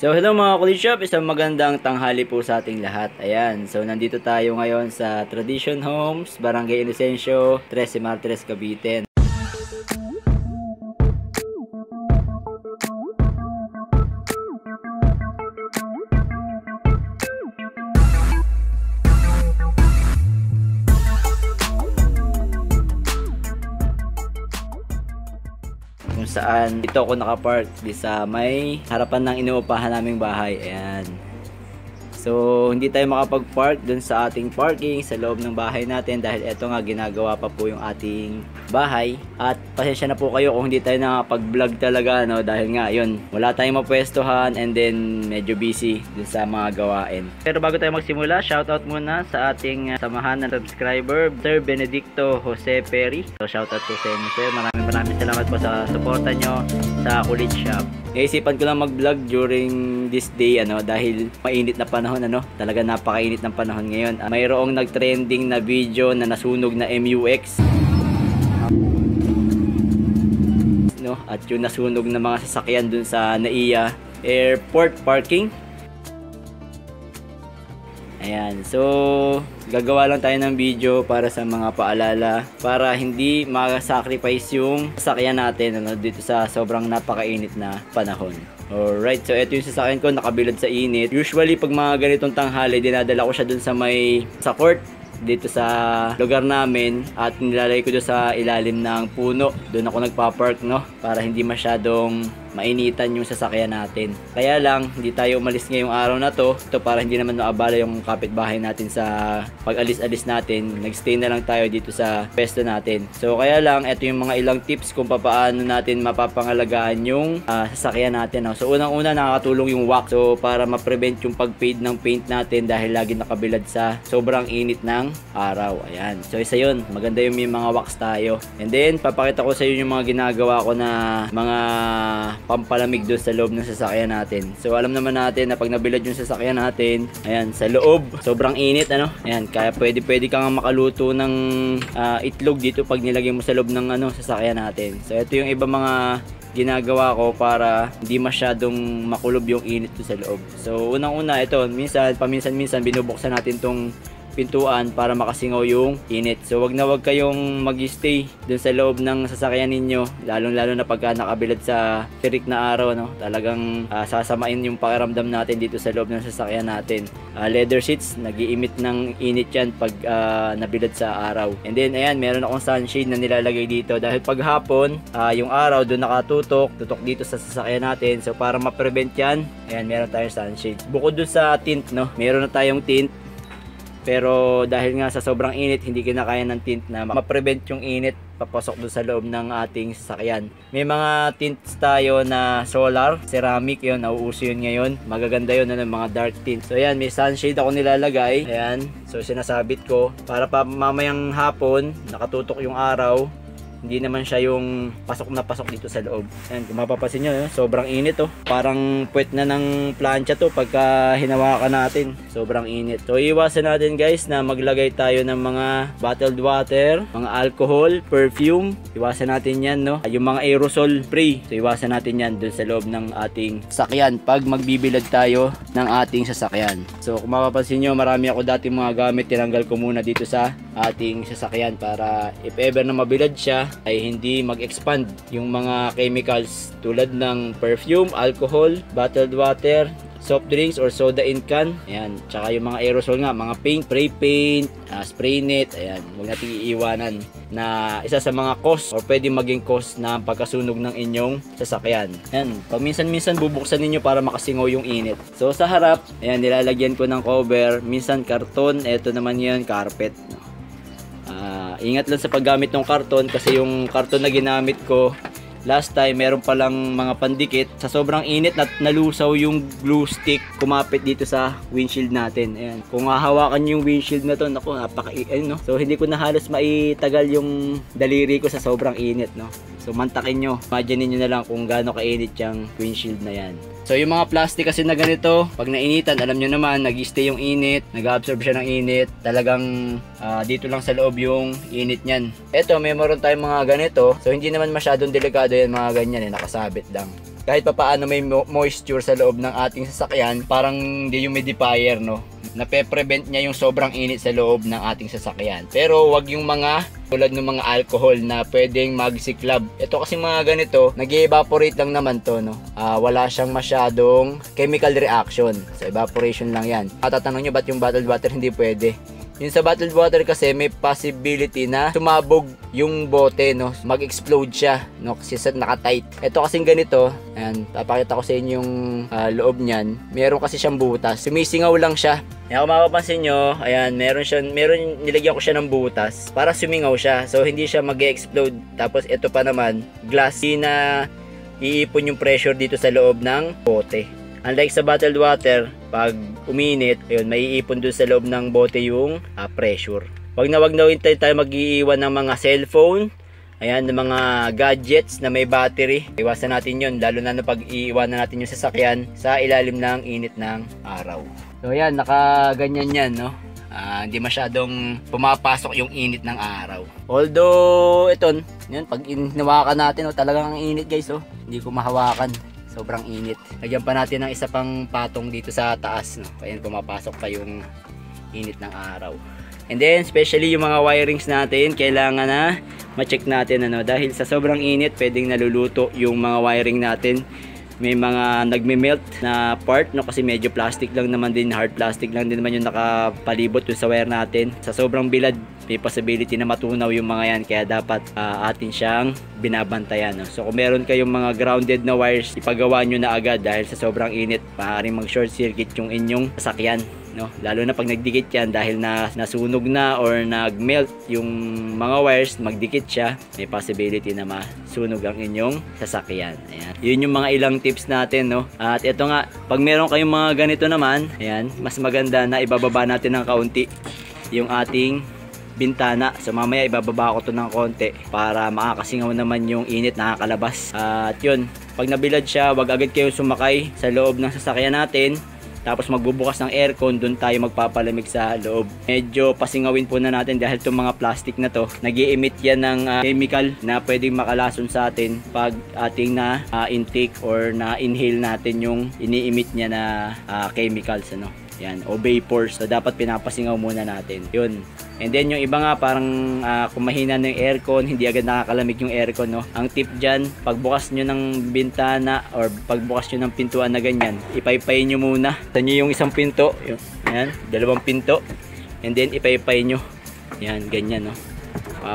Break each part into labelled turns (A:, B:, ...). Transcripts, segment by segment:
A: So hello mga Kulishop, isang magandang tanghali po sa ating lahat. Ayan, so nandito tayo ngayon sa Tradition Homes, Barangay Inocencio, 13 Martires, Cavite. Kung saan dito ako nakapark di sa may harapan ng inuupahan naming bahay. Ayan. So hindi tayo makapag-park dun sa ating parking sa loob ng bahay natin dahil eto nga ginagawa pa po yung ating bahay. At pasensya na po kayo kung hindi tayo nakapag-vlog talaga, no, dahil nga yun, wala tayong mapwestuhan and then medyo busy dun sa mga gawain. Pero bago tayo magsimula, shoutout muna sa ating samahan ng subscriber, Sir Benedicto Jose Perry. So shoutout po sa inyo, sir. Maraming salamat po sa suporta nyo sa Kulishop. Naisipan ko lang mag-vlog during this day dahil mainit na panahon, talaga napakainit ng panahon ngayon. Mayroong nag-trending na video na nasunog na MUX, at yung nasunog na mga sasakyan dun sa NAIA Airport Parking. Ayan, so gagawa lang tayo ng video para sa mga paalala, para hindi ma-sacrifice yung sasakyan natin dito sa sobrang napakainit na panahon. Alright, so ito yung sasakyan ko, nakabilad sa init. Usually pag mga ganitong tanghali, dinadala ko siya dun sa court dito sa lugar namin at nilalagay ko doon sa ilalim ng puno. Doon ako nagpa-park, para hindi masyadong mainitan yung sasakyan natin. Kaya lang hindi tayo umalis ngayong araw na to para hindi naman maabala yung kapitbahay natin sa pag-alis-alis natin. Nagstay na lang tayo dito sa pesto natin. So kaya lang, ito yung mga ilang tips kung paano natin mapapangalagaan yung sasakyan natin. So unang-una, nakakatulong yung wax. So para ma-prevent yung pag-fade ng paint natin dahil lagi nakabilad sa sobrang init ng araw. Ayan. So isa yun. Maganda yung may mga wax tayo. And then papakita ko sa inyo yung mga ginagawa ko na mga pampalamig doon sa loob ng sasakyan natin. So alam naman natin na pag nabilad yung sasakyan natin, ayan, sa loob sobrang init, ayan, kaya pwede kang makaluto ng itlog dito pag nilagay mo sa loob ng sasakyan natin. So ito yung iba mga ginagawa ko para hindi masyadong makulob yung init doon sa loob. So unang-una, ito, paminsan-minsan binubuksan natin tong pintuan para makasingaw yung init. So wag kayong mag-stay dun sa loob ng sasakyan ninyo, lalong-lalo na pagka nakabilad sa tirik na araw, talagang sasamain yung pakiramdam natin dito sa loob ng sasakyan natin. Leather seats, nag-iimit ng init yan pag nabilad sa araw. And then ayan, meron akong sunshade na nilalagay dito dahil pag hapon, yung araw doon nakatutok dito sa sasakyan natin. So para ma-prevent yan, ayan, meron tayong sunshade. Bukod dun sa tint, meron na tayong tint. Pero dahil nga sa sobrang init, hindi kinakaya ng tint na ma-prevent yung init papasok doon sa loob ng ating sasakyan. May mga tints tayo na solar, ceramic, yun, nauuso yun ngayon. Magaganda yun, mga dark tint. So ayan, may sunshade ako nilalagay. Ayan, so sinasabit ko para pa mamayang hapon, nakatutok yung araw, hindi naman siya yung pasok na pasok dito sa loob. Ayan, kung mapapasin nyo, sobrang init, parang puwet na ng plancha to pagka hinawakan natin. Sobrang init. So iwasan natin guys na maglagay tayo ng mga bottled water, mga alcohol, perfume. Iwasan natin yan, yung mga aerosol spray. So iwasan natin yan dun sa loob ng ating sasakyan pag magbibilad tayo ng ating sasakyan. So kung mapapansin nyo, marami ako dati mga gamit, tinanggal ko muna dito sa ating sasakyan para if ever na mabilad siya ay hindi mag-expand yung mga chemicals tulad ng perfume, alcohol, bottled water, soft drinks or soda in can. Ayan, tsaka yung mga aerosol nga, mga paint, spray paint, spray net. Ayan, huwag natin iiwanan na isa sa mga cause or pwede maging cause na pagkasunog ng inyong sasakyan. Ayan, paminsan-minsan bubuksan ninyo para makasingaw yung init. So sa harap, ayan, nilalagyan ko ng cover, minsan karton, eto naman yun, carpet. Ingat lang sa paggamit ng karton kasi yung karton na ginamit ko last time, meron palang mga pandikit. Sa sobrang init na nalusaw yung glue stick, kumapit dito sa windshield natin. Ayan. Kung hahawakan yung windshield na to, naku, So hindi ko na halos maitagal yung daliri ko sa sobrang init, So mantakin nyo, imagine nyo na lang kung gaano kainit yung windshield na yan. So yung mga plastic kasi na ganito, pag nainitan, alam nyo naman, nag-stay yung init, nag-absorb siya ng init. Talagang dito lang sa loob yung init nyan. Eto, may meron tayong mga ganito. So hindi naman masyadong delikado yan, mga ganyan, nakasabit lang. kahit papaano may moisture sa loob ng ating sasakyan, parang dehumidifier, no? Nape-prevent niya yung sobrang init sa loob ng ating sasakyan. Pero wag yung mga tulad ng mga alcohol na pwedeng magsiklab. Ito kasi mga ganito, nag-evaporate lang naman to, no? Wala siyang masyadong chemical reaction. So evaporation lang yan. Tatanong nyo ba't yung bottled water hindi pwede? Yung sa bottled water kasi may possibility na sumabog yung bote, no? Mag-explode siya, no? Kasi naka-tight. Ito kasing ganito, ayan, papakita ko sa inyo yung loob niyan. Meron kasi siyang butas. Sumisingaw lang siya. Kaya kung mapapansin nyo, ayan, nilagyan ko siya ng butas para sumingaw siya. So hindi siya mag-explode. Tapos ito pa naman, glass, hindi na iipon yung pressure dito sa loob ng bote. Unlike sa bottled water, pag uminit, ayun, maiipon dun sa loob ng bote yung pressure. Wag na tayo mag-iiwan ng mga cellphone, ayan, ng mga gadgets na may battery. Iwasan natin yun, lalo na pag iiwanan natin yung sasakyan sa ilalim ng init ng araw. So ayan, nakaganyan yan, no? Hindi masyadong pumapasok yung init ng araw. Although, ito, yun, pag hinawakan natin, talagang ang init guys, hindi ko mahawakan. Sobrang init. Lagyan pa natin ng isa pang patong dito sa taas, no? Kaya pumapasok pa yung init ng araw. And then, especially yung mga wirings natin, kailangan na ma-check natin, ano? Dahil sa sobrang init, pwedeng naluluto yung mga wiring natin. May mga nagme-melt na part, no? Kasi medyo plastic lang naman din, hard plastic lang din naman yung nakapalibot yung sa wire natin. Sa sobrang bilad, may possibility na matunaw yung mga yan, kaya dapat atin siyang binabantayan, no? So kung meron kayong mga grounded na wires, ipagawa nyo na agad dahil sa sobrang init, maaaring mag short circuit yung inyong sasakyan, no? Lalo na pag nagdikit yan dahil nasunog na or nagmelt yung mga wires, magdikit siya, may possibility na masunog ang inyong sasakyan. Ayan. Yun yung mga ilang tips natin, no? At ito nga, pag meron kayong mga ganito naman, ayan, mas maganda na ibababa natin ng kaunti yung ating bintana. So mamaya ibababa ko to ng konti para makakasingaw naman yung init nakakalabas. At yun, pag nabilad siya, wag agad kayo sumakay sa loob ng sasakyan natin. Tapos magbubukas ng aircon, doon tayo magpapalamig sa loob. Medyo pasingawin po na natin dahil itong mga plastic na to, nag-i-emit yan ng chemical na pwedeng makalason sa atin pag ating na intake or na inhale natin yung ini-emit niya na chemicals, ano. Yan, o vapors. So dapat pinapasingaw muna natin. Yun. And then yung iba nga parang kung mahina na yung aircon, hindi agad nakakalamig yung aircon, no. Ang tip diyan, pagbukas nyo ng bintana or pagbukas nyo ng pintuan na ganyan, ipaypay nyo muna. Tanyo yung isang pinto, yan, dalawang pinto. And then ipaypay nyo. Yan, ganyan, no.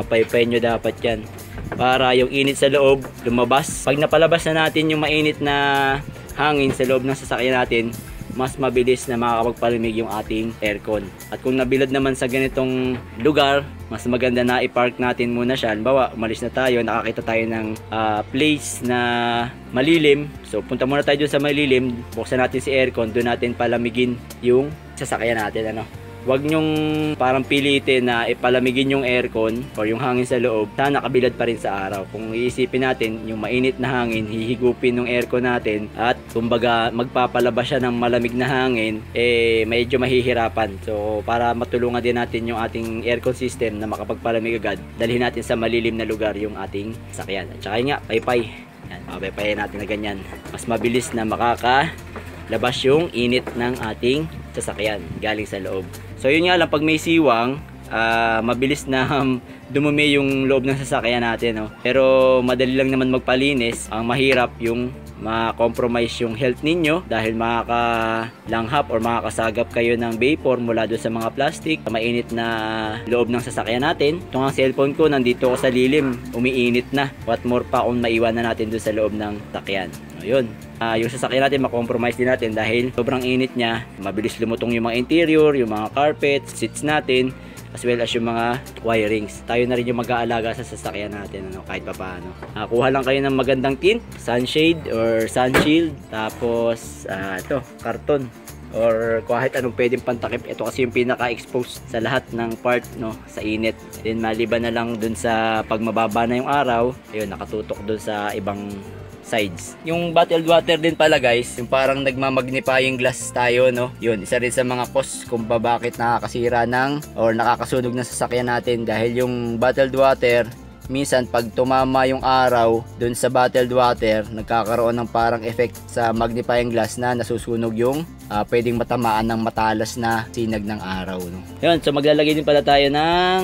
A: Paypay nyo dapat yan. Para yung init sa loob lumabas. Pag napalabas na natin yung mainit na hangin sa loob ng sasakyan natin, mas mabilis na makakapagpalamig yung ating aircon. At kung nabilad naman sa ganitong lugar, mas maganda na i-park natin muna siya. Halimbawa, umalis na tayo, nakakita tayo ng place na malilim. So punta muna tayo dun sa malilim, buksan natin si aircon, doon natin palamigin yung sasakyan natin, ano. Huwag nyong parang pilitin na ipalamigin yung aircon or yung hangin sa loob, sana nakabilad pa rin sa araw. Kung iisipin natin, yung mainit na hangin, hihigupin ng aircon natin at kumbaga magpapalabas siya ng malamig na hangin, medyo mahihirapan. So para matulungan din natin yung ating aircon system na makapagpalamig agad, dalhin natin sa malilim na lugar yung ating sakyan. At saka nga, paypay. Yan, paypayin natin na ganyan. Mas mabilis na labas yung init ng ating sasakyan galing sa loob. So yun nga lang, pag may siwang, mabilis na dumumi yung loob ng sasakyan natin, no? Pero madali lang naman magpalinis. Ang mahirap yung ma-compromise yung health ninyo dahil makakalanghap or makakasagap kayo ng vapor mula doon sa mga plastic sa mainit na loob ng sasakyan natin. Itong ang cellphone ko, nandito ko sa lilim, umiinit na. What more pa kung maiwanan natin doon sa loob ng sasakyan. Yun. Yung sasakyan natin ma-compromise din natin dahil sobrang init niya, mabilis lumutong yung mga interior, yung mga carpets, seats natin, as well as yung mga wirings. Tayo na rin yung mag-aalaga sa sasakyan natin, ano, kahit pa paano. Kuha lang kayo ng magandang tint, sunshade or sunshield, tapos ito, karton or kahit anong pwedeng pantakip. Ito kasi yung pinaka-exposed sa lahat ng part, no, sa init. Then maliban na lang dun sa pag mababa na yung araw, ayun, nakatutok dun sa ibang sides. Yung bottled water din pala guys, yung parang nagmamagnifying glass tayo, no. Yun, isa rin sa mga cause kung bakit nakakasira ng or nakakasunog ng sasakyan natin dahil yung bottled water, minsan pag tumama yung araw dun sa bottled water, nagkakaroon ng parang effect sa magnifying glass na nasusunog yung pwedeng matamaan ng matalas na sinag ng araw, no? Yun, so maglalagay din pala tayo ng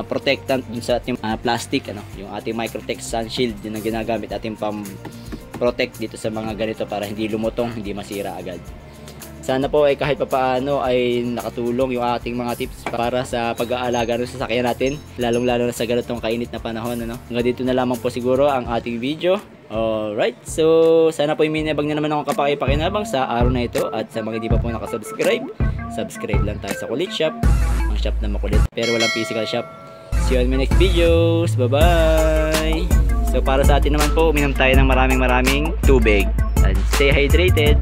A: protectant dun sa ating plastic, ano, yung ating Microtex Sun Shield, yun ang ginagamit ating pam protect dito sa mga ganito para hindi lumutong, hindi masira agad. Sana po ay kahit papaano ay nakatulong yung ating mga tips para sa pag-aalaga ng sasakyan natin, lalong-lalo na sa ganitong kainit na panahon, ano. Hanggang dito na lamang po siguro ang ating video. Alright, so sana po minibag na naman akong kapakipakinabang sa araw na ito, at sa mga hindi pa po nakasubscribe, subscribe lang tayo sa Kulit Shop, ang shop na makulit pero walang physical shop. See you on my next videos. Bye bye. So para sa atin naman po, uminom tayo ng maraming tubig and stay hydrated.